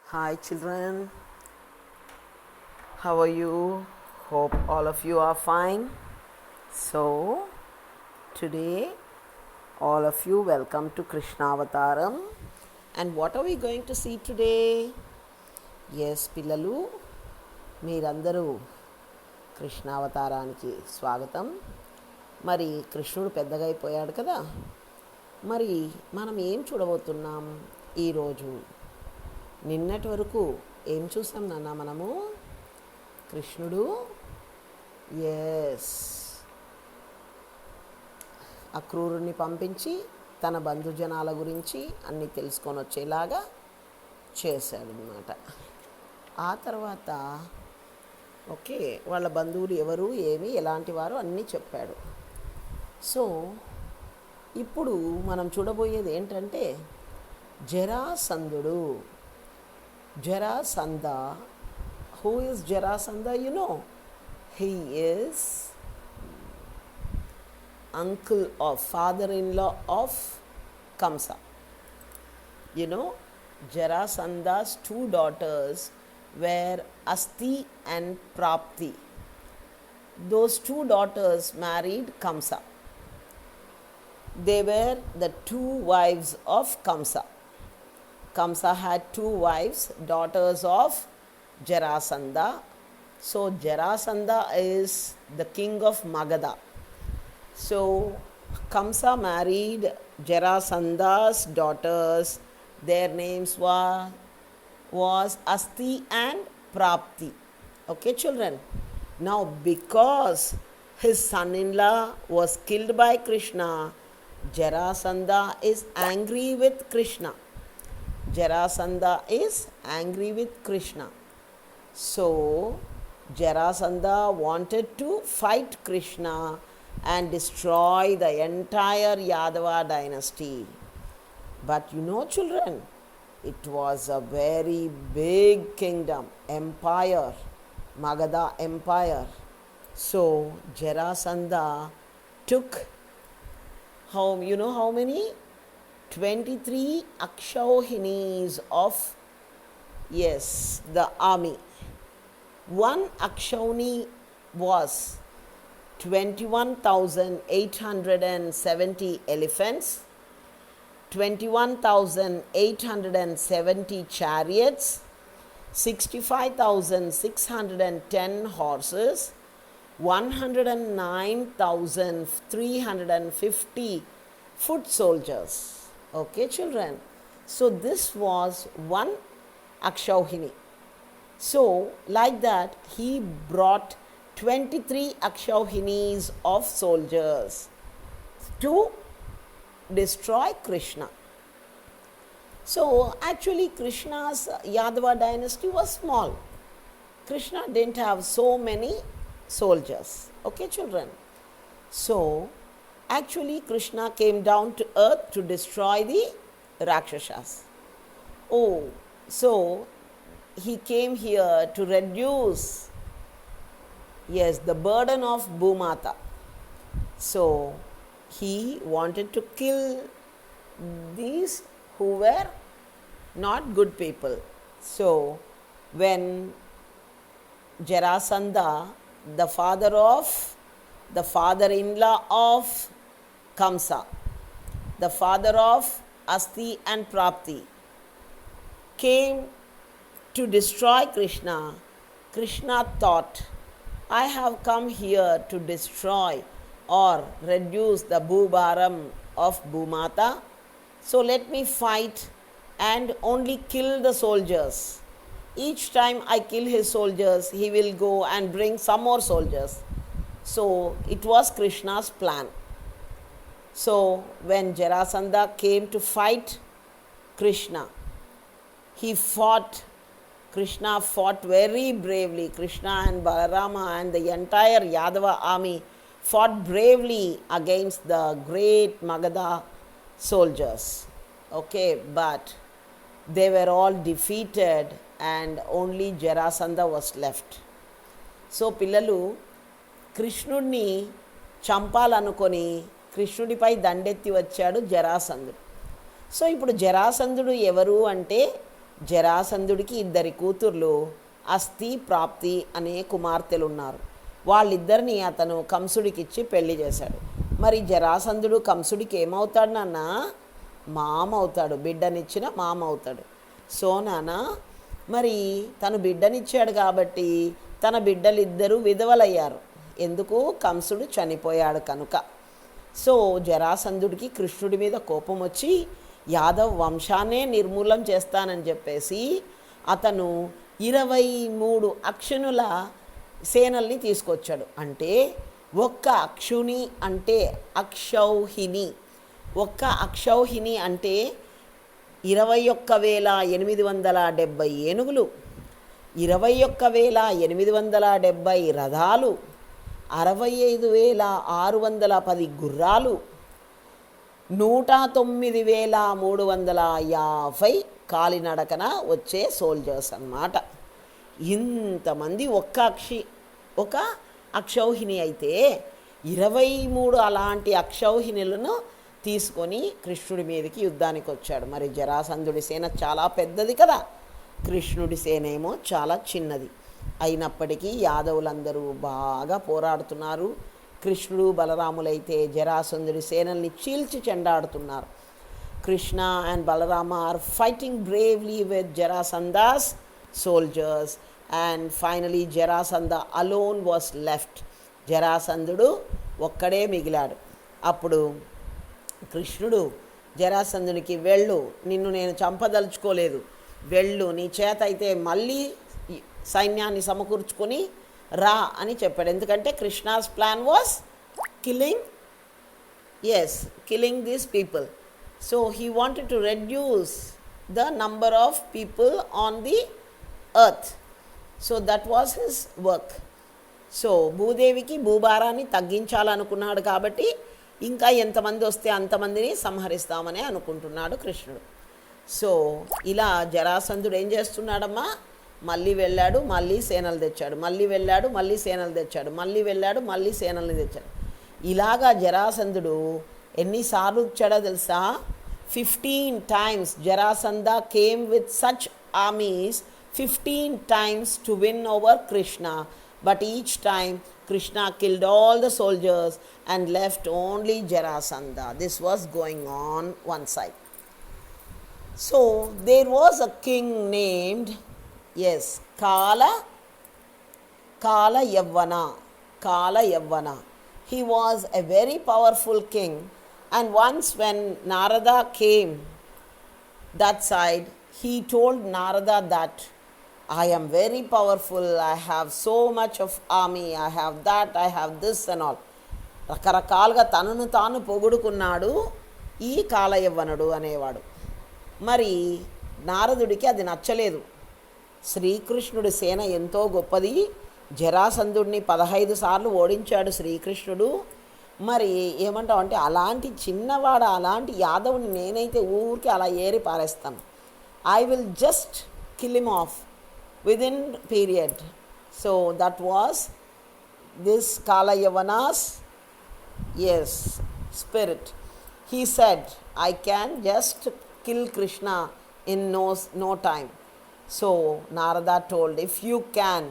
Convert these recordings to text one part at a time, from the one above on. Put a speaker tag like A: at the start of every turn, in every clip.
A: Hi children, how are you? Hope all of you are fine. So, today all of you welcome to Krishna Avataram. And what are we going to see today? Yes, పిల్లలు మీరందరూ కృష్ణ అవతారానికి స్వాగతం. మరి కృష్ణుడు పెద్దగా అయిపోయాడు కదా, మరి మనం ఏం చూడబోతున్నాం ఈరోజు? నిన్నటి వరకు ఏం చూసాం నాన్న మనము? కృష్ణుడు అక్రూరుని పంపించి తన బంధుజనాల గురించి అన్నీ తెలుసుకొని వచ్చేలాగా చేశాడనమాట. ఆ తర్వాత వాళ్ళ బంధువులు ఎవరు, ఏమి, ఎలాంటి వారు అన్నీ చెప్పాడు. సో ఇప్పుడు మనం చూడబోయేది ఏంటంటే జరాసంధుడు. Jarasandha. Who is Jarasandha? You know, he is uncle or father-in-law of Kamsa. You know, Jarasandha's two daughters were Asti and Prapti. Those two daughters married Kamsa. They were the two wives of Kamsa. Kamsa had two wives, daughters of Jarasandha. So Jarasandha is the king of Magadha. So Kamsa married Jarasandha's daughters. Their names was Asti and Prapti. Okay, children. Now because his son-in-law was killed by Krishna, Jarasandha is angry with Krishna. Jarasandha is angry with Krishna. So Jarasandha wanted to fight Krishna and destroy the entire Yadava dynasty. But you know children, it was a very big kingdom, empire, Magadha empire. So Jarasandha took how many? 23 Akshauhinis of the army. One Akshauni was 21,870 elephants, 21,870 chariots, 65,610 horses, 109,350 foot soldiers. Okay, children. So this was one Akshauhini. So like that, he brought 23 Akshauhinis of soldiers to destroy Krishna. So actually Krishna's Yadava dynasty was small. Krishna didn't have so many soldiers. Okay, children. So actually Krishna came down to earth to destroy the Rakshasas. So he came here to reduce the burden of Bhumata. So he wanted to kill these who were not good people. So when Jarasandha, the father-in-law of Kamsa, the father of Asti and Prapti, came to destroy Krishna, Krishna thought, I have come here to destroy or reduce the Bhubaram of Bhumata, so let me fight and only kill the soldiers. Each time I kill his soldiers, he will go and bring some more soldiers. So it was Krishna's plan. So when Jarasandha came to fight Krishna, Krishna fought very bravely. Krishna and Balarama and the entire Yadava army fought bravely against the great Magadha soldiers. Okay, but they were all defeated and only Jarasandha was left. So పిల్లలు కృష్ణుడిని చంపాలనుకొని కృష్ణుడిపై దండెత్తి వచ్చాడు జరాసంధుడు. So ఇప్పుడు జరాసంధుడు ఎవరు అంటే జరాసంధుడికి 2 కూతుర్లు అస్థి, ప్రాప్తి అనే కుమార్తెలు ఉన్నారు. వాళ్ళిద్దరిని అతను కంసుడికిచ్చి పెళ్లి చేశాడు. మరి జరాసంధుడు కంసుడికి ఏమవుతాడు నాన్న? మామ అవుతాడు, బిడ్డనిచ్చిన మామ అవుతాడు. సో నాన్న, మరి తను బిడ్డనిచ్చాడు కాబట్టి తన బిడ్డలిద్దరూ విధవలయ్యారు. ఎందుకు? కంసుడు చనిపోయాడు కనుక. సో జరాసంధుడికి కృష్ణుడి మీద కోపం వచ్చి యాదవ్ వంశాన్నే నిర్మూలం చేస్తానని చెప్పేసి అతను 23 అక్షునుల సేనల్ని తీసుకొచ్చాడు. అంటే ఒక్క అక్షుని అంటే అక్షౌహిణి. ఒక్క అక్షౌహిణి అంటే 21,870 ఏనుగులు, 21,870 రథాలు, 65,610 గుర్రాలు, 109,350 కాలినడకన వచ్చే సోల్జర్స్ అన్నమాట. ఇంతమంది ఒక అక్షౌహిణి అయితే 23 అలాంటి అక్షౌహిణులను తీసుకొని కృష్ణుడి మీదకి యుద్ధానికి వచ్చాడు. మరి జరాసంధుడి సేన చాలా పెద్దది కదా, కృష్ణుడి సేన ఏమో చాలా చిన్నది. అయినప్పటికీ యాదవులందరూ బాగా పోరాడుతున్నారు. కృష్ణుడు బలరాములైతే జరాసంధుడి సేనల్ని చీల్చి చెండాడుతున్నారు. Krishna and Balarama are fighting bravely with Jarasandha's soldiers, and finally Jarasandha alone was left. జరాసంధుడు ఒక్కడే మిగిలాడు. అప్పుడు కృష్ణుడు జరాసంధునికి, వెళ్ళు, నిన్ను నేను చంపదలుచుకోలేదు, వెళ్ళు, నీ చేత అయితే మళ్ళీ సైన్యాన్ని సమకూర్చుకొని రా అని చెప్పాడు. ఎందుకంటే Krishna's plan was killing these people. So he wanted to reduce the number of people on the earth. So that was his work. So భూదేవికి భూభారాన్ని తగ్గించాలనుకున్నాడు కాబట్టి ఇంకా ఎంతమంది వస్తే అంతమందిని సంహరిస్తామని అనుకుంటున్నాడు కృష్ణుడు. సో ఇలా జరాసంధుడు ఏం చేస్తున్నాడమ్మా? మళ్ళీ వెళ్ళాడు, మళ్ళీ సేనలు తెచ్చాడు, మళ్ళీ వెళ్ళాడు, మళ్ళీ సేనలు తెచ్చాడు, మళ్ళీ వెళ్ళాడు, మళ్ళీ సేనల్ని తెచ్చాడు. ఇలాగా జరాసంధుడు ఎన్నిసార్లు వచ్చాడో తెలుసా? 15 times Jarasandha came with such armies 15 times to win over Krishna. But each time Krishna killed all the soldiers and left only Jarasandha. This was going on one side. So there was a king named, Kala Yavana. He was a very powerful king, and once when Narada came that side, he told Narada that I am very powerful, I have so much of army, I have that, I have this and all. రకరకాలుగా తనను తాను పొగుడుకున్నాడు ఈ కాలయవ్వనుడు అనేవాడు. మరి నారదుడికి అది నచ్చలేదు. శ్రీకృష్ణుడి సేన ఎంతో గొప్పది, జరాసంధుడిని 15 సార్లు ఓడించాడు శ్రీకృష్ణుడు. మరి ఏమంటావు అంటే, అలాంటి చిన్నవాడు, అలాంటి యాదవుని నేనైతే ఊరికి అలా ఏరి పారేస్తాను. I will just kill him off within period. So that was this Kalayavana's spirit. He said, I can just kill Krishna in no time. So Narada told, if you can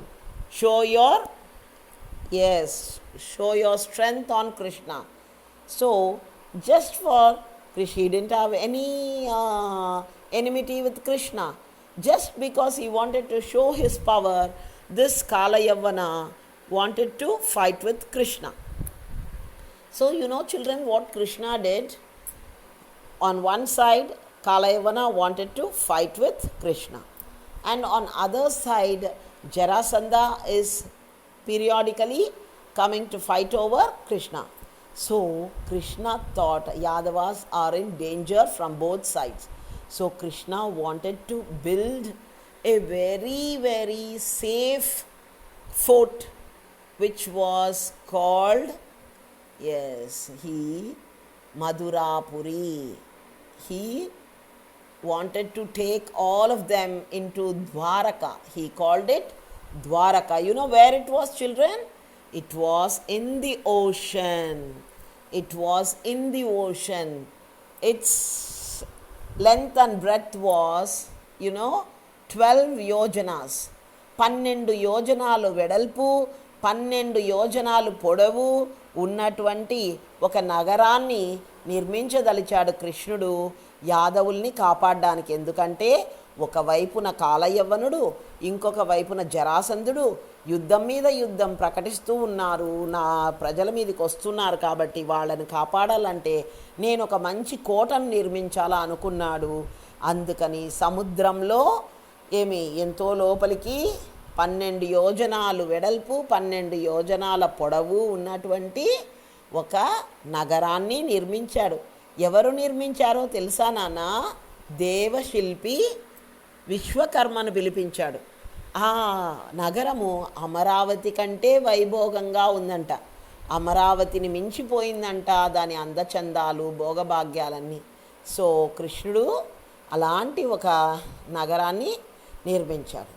A: show your strength on Krishna. So just for Krishna, he didn't have any enmity with Krishna. Just because he wanted to show his power, this Kalayavana wanted to fight with Krishna. So you know children what Krishna did? On one side Kalayavana wanted to fight with Krishna, and on other side Jarasandha is periodically coming to fight over Krishna. So Krishna thought Yadavas are in danger from both sides. So Krishna wanted to build a very, very safe fort, which was called, Madhurapuri. He wanted to take all of them into Dwaraka. He called it Dwaraka. You know where it was, children? It was in the ocean. Its length and breadth was, 12 yojanas, 12 యోజనాలు వెడల్పు, 12 యోజనాలు పొడవు ఉన్నటువంటి ఒక నగరాన్ని నిర్మించదలిచాడు కృష్ణుడు యాదవుల్ని కాపాడడానికి. ఎందుకంటే ఒకవైపున కాలయవ్వనుడు, ఇంకొక వైపున జరాసంధుడు యుద్ధం మీద యుద్ధం ప్రకటిస్తూ ఉన్నారు. నా ప్రజల మీదకి వస్తున్నారు కాబట్టి వాళ్ళని కాపాడాలంటే నేను ఒక మంచి కోటను నిర్మించాలా అనుకున్నాడు. అందుకని సముద్రంలో ఎంతో లోపలికి 12 యోజనాలు వెడల్పు, 12 యోజనాల పొడవు ఉన్నటువంటి ఒక నగరాన్ని నిర్మించాడు. ఎవరు నిర్మించారో తెలుసా నాన్న? దేవశిల్పి విశ్వకర్మను పిలిపించాడు. ఆ నగరము అమరావతి కంటే వైభోగంగా ఉందంట. అమరావతిని మించిపోయిందంట దాని అందచందాలు, భోగభాగ్యాలన్నీ. సో కృష్ణుడు అలాంటి ఒక నగరాన్ని నిర్మించాడు.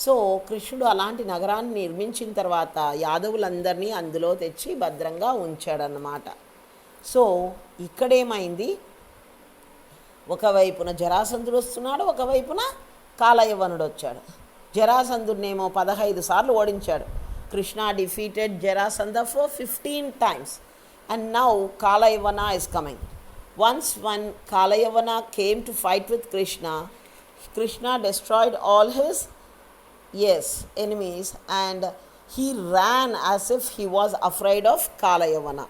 A: సో కృష్ణుడు అలాంటి నగరాన్ని నిర్మించిన తర్వాత యాదవులందరినీ అందులో తెచ్చి భద్రంగా ఉంచాడన్నమాట. సో ఇక్కడేమైంది, ఒకవైపున జరాసంధుడు వస్తున్నాడు, ఒకవైపున కాలయవ్వనుడు వచ్చాడు. జరాసంధుడినేమో 15 సార్లు ఓడించాడు. Krishna defeated Jarasandha for 15 times and now Kalayavana is coming. Once when Kalayavana came to fight with Krishna, Krishna destroyed all his enemies and he ran as if he was afraid of Kalayavana.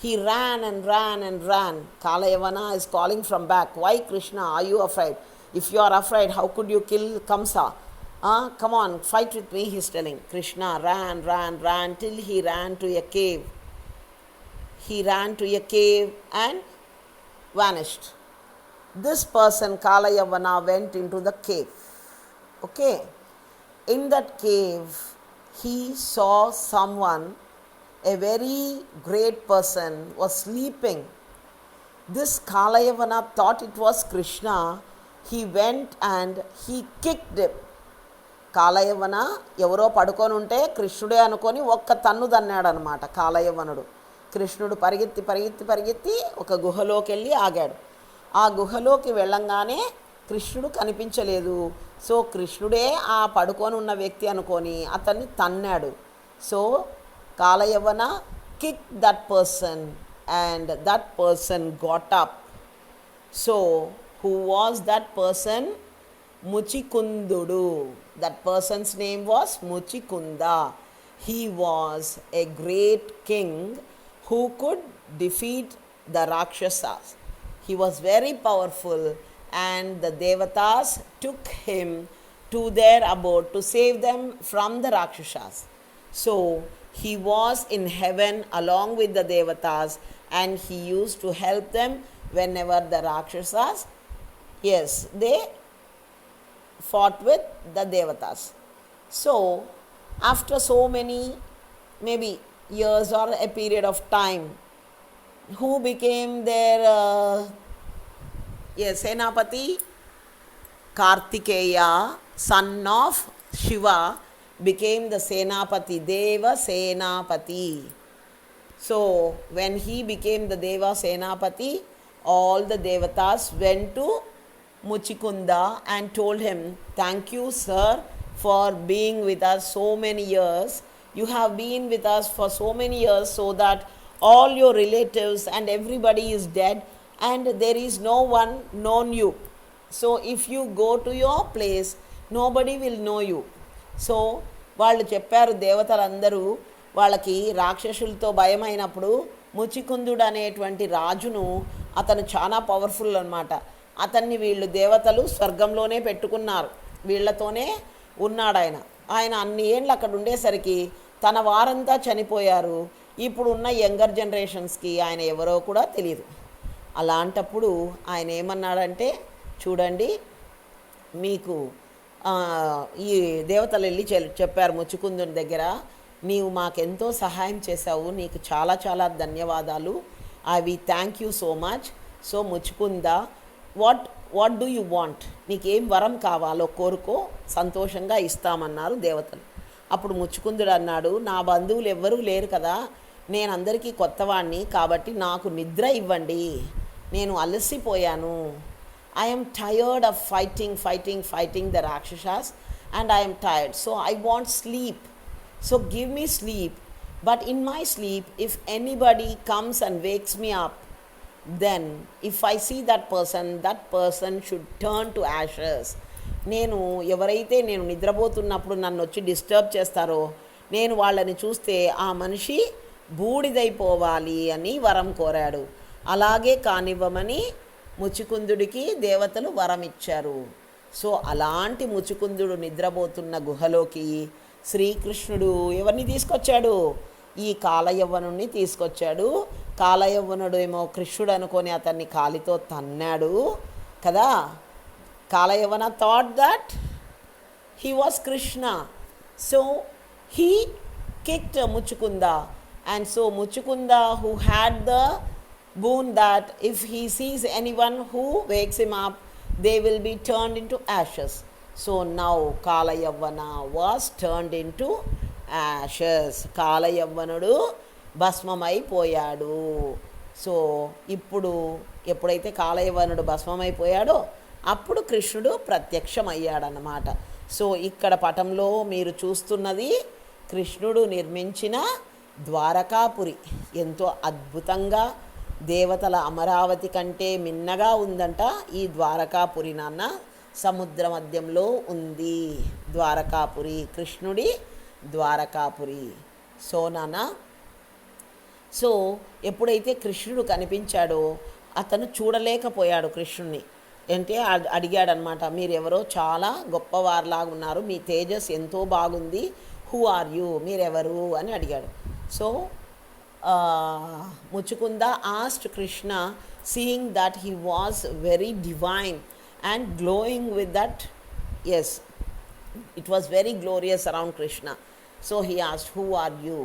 A: He ran and ran and ran. Kalayavana is calling from back, why Krishna are you afraid? If you are afraid, how could you kill Kamsa? Come on, fight with me, he's telling. Krishna ran till he ran to a cave. He ran to a cave and vanished. This person, Kalayavana, went into the cave. Okay. In that cave, he saw someone, a very great person, was sleeping. This Kalayavana thought it was Krishna. He went and he kicked him. కాలయవ్వన ఎవరో పడుకొని ఉంటే కృష్ణుడే అనుకొని ఒక్క తన్ను తన్నాడనమాట కాలయవ్వనుడు. కృష్ణుడు పరిగెత్తి పరిగెత్తి పరిగెత్తి ఒక గుహలోకి వెళ్ళి ఆగాడు. ఆ గుహలోకి వెళ్ళంగానే కృష్ణుడు కనిపించలేదు. సో కృష్ణుడే ఆ పడుకొని ఉన్న వ్యక్తి అనుకొని అతన్ని తన్నాడు. So Kalayavana kick that person and that person got up. So who was that person? ముచికుందుడు. That person's name was Muchikunda. He was a great king who could defeat the Rakshasas. He was very powerful and the Devatas took him to their abode to save them from the Rakshasas. So he was in heaven along with the Devatas and he used to help them whenever the Rakshasas, they fought with the Devatas. So after so many maybe years or a period of time, who became their Senapati? Kartikeya, son of Shiva, became the Senapati, Deva Senapati. So when he became the Deva Senapati, all the Devatas went to Muchikunda and told him, thank you sir for being with us so many years. You have been with us for so many years so that all your relatives and everybody is dead and there is no one known you. So if you go to your place, nobody will know you. So వాళ్ళు చెప్పారు దేవతలందరూ వాళ్ళకి రాక్షసులతో భయమైనప్పుడు ముచికుందుడు అనేటువంటి రాజును, అతను చాలా powerful అన్నమాట. అతన్ని వీళ్ళు దేవతలు స్వర్గంలోనే పెట్టుకున్నారు. వీళ్లతోనే ఉన్నాడు ఆయన అన్ని ఏళ్ళు అక్కడ ఉండేసరికి తన వారంతా చనిపోయారు. ఇప్పుడు ఉన్న యంగర్ జనరేషన్స్కి ఆయన ఎవరో కూడా తెలియదు. అలాంటప్పుడు ఆయన ఏమన్నాడంటే, చూడండి మీకు ఈ దేవతలు వెళ్ళి చెప్పారు ముచుకుందుని దగ్గర, నీవు మాకెంతో సహాయం చేశావు, నీకు చాలా చాలా ధన్యవాదాలు, we thank you so much. So Muchukunda, what do you want, నీకేం వరం కావాలో కోరుకో, సంతోషంగా ఇస్తామన్నారు దేవతలు. అప్పుడు ముచుకుందుడు అన్నాడు, నా బంధువులు ఎవ్వరూ లేరు కదా, నేను అందరికీ కొత్తవాణ్ణి కాబట్టి నాకు నిద్ర ఇవ్వండి, నేను అలసిపోయాను I am tired of fighting the Rakshasas, and I am tired. So I want sleep. So give me sleep. But in my sleep, if anybody comes and wakes me up, then if I see that person should turn to ashes. నేను ఎవరైతే నేను నిద్రపోతున్నప్పుడు నన్ను వచ్చి disturb చేస్తారో నేను వాళ్ళని చూస్తే ఆ మనిషి బూడిదైపోవాలి అని వరం కోరాడు. అలాగే కానివ్వమని ముచుకుందుడికి దేవతలు వరం ఇచ్చారు. సో అలాంటి ముచుకుందుడు నిద్రపోతున్న గుహలోకి శ్రీకృష్ణుడు ఎవరిని తీసుకొచ్చాడు? ఈ కాలయవ్వనుణ్ణి తీసుకొచ్చాడు. కాలయవ్వనుడు ఏమో కృష్ణుడు అనుకొని అతన్ని కాలితో తన్నాడు కదా. Kalayavana thought that he was Krishna. So he kicked Muchukunda. And so Muchukunda, who had the boon that if he sees anyone who wakes him up, they will be turned into ashes. So now Kalayavana was turned into ashes. కాలయవ్వనుడు భస్మమైపోయాడు. So ఇప్పుడు ఎప్పుడైతే కాలయవ్వనుడు భస్మమైపోయాడో అప్పుడు కృష్ణుడు ప్రత్యక్షమయ్యాడన్నమాట. So ఇక్కడ పటంలో మీరు చూస్తున్నది కృష్ణుడు నిర్మించిన ద్వారకాపురి. ఎంతో అద్భుతంగా దేవతల అమరావతి కంటే మిన్నగా ఉందంట ఈ ద్వారకాపురి నాన్న. సముద్ర మధ్యంలో ఉంది ద్వారకాపురి, కృష్ణుడి ద్వారకాపురి. సో నాన్న, సో ఎప్పుడైతే కృష్ణుడు కనిపించాడో అతను చూడలేకపోయాడు కృష్ణుడిని. అంటే అడిగాడనమాట, మీరెవరో చాలా గొప్పవారిలాగా ఉన్నారు, మీ తేజస్ ఎంతో బాగుంది, హూ ఆర్ యూ, మీరెవరు అని అడిగాడు. So Muchukunda asked Krishna, seeing that he was very divine and glowing with that, yes, it was very glorious around Krishna. So he asked, who are you?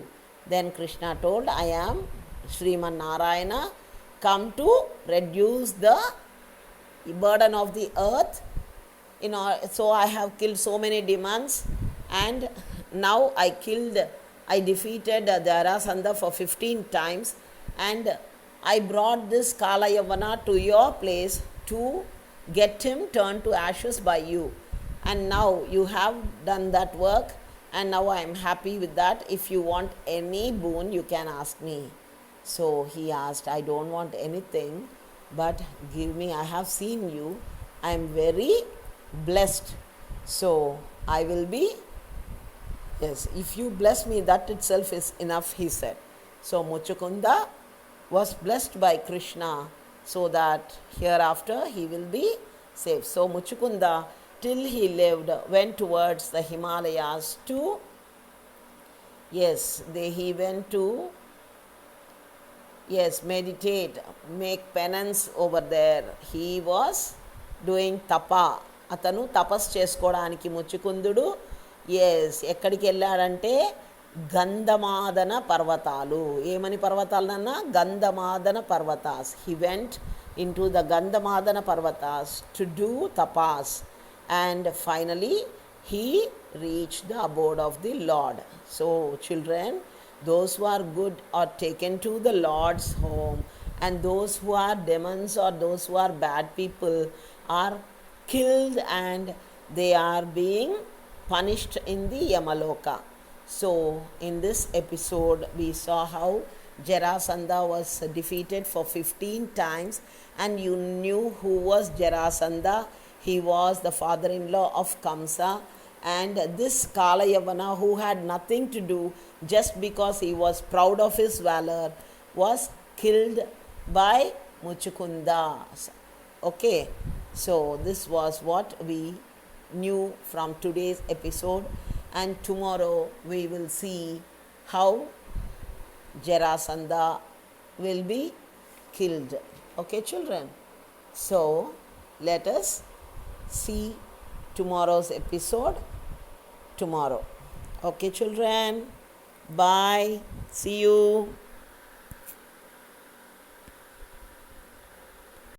A: Then Krishna told, I am Sriman Narayana, come to reduce the burden of the earth. So I have killed so many demons, and now I defeated Jarasandha for 15 times, and I brought this Kalayavana to your place to get him turned to ashes by you. And now you have done that work, and now I am happy with that. If you want any boon, you can ask me. So he asked, I don't want anything, but give me, I have seen you, I am very blessed, so I will be, yes, if you bless me, that itself is enough, he said. So Muchukunda was blessed by Krishna, so that hereafter he will be safe. So Muchukunda, till he lived, went towards the Himalayas to, yes, he went to, yes, meditate, make penance over there. He was doing tapa. అతను తపస్సు చేసుకోవడానికి ముచుకుందుడు ఎక్కడికి వెళ్ళాడంటే గంధమాదన పర్వతాలు. ఏమని పర్వతాలన్నా? గంధమాదన పర్వతాస్. He went into the Gandhamadana Parvatas to do tapas, and finally he reached the abode of the Lord. So children, those who are good are taken to the Lord's home, and those who are demons or those who are bad people are killed, and they are being punished in the Yamaloka. So in this episode we saw how Jarasandha was defeated for 15 times, and you knew who was Jarasandha. He was the father-in-law of Kamsa, and this Kalayavana, who had nothing to do, just because he was proud of his valor, was killed by Muchukunda. Okay, so this was what we knew from today's episode, and tomorrow we will see how Jarasandha will be killed. Okay, children? So let us see tomorrow's episode tomorrow. Okay, children? Bye. See you.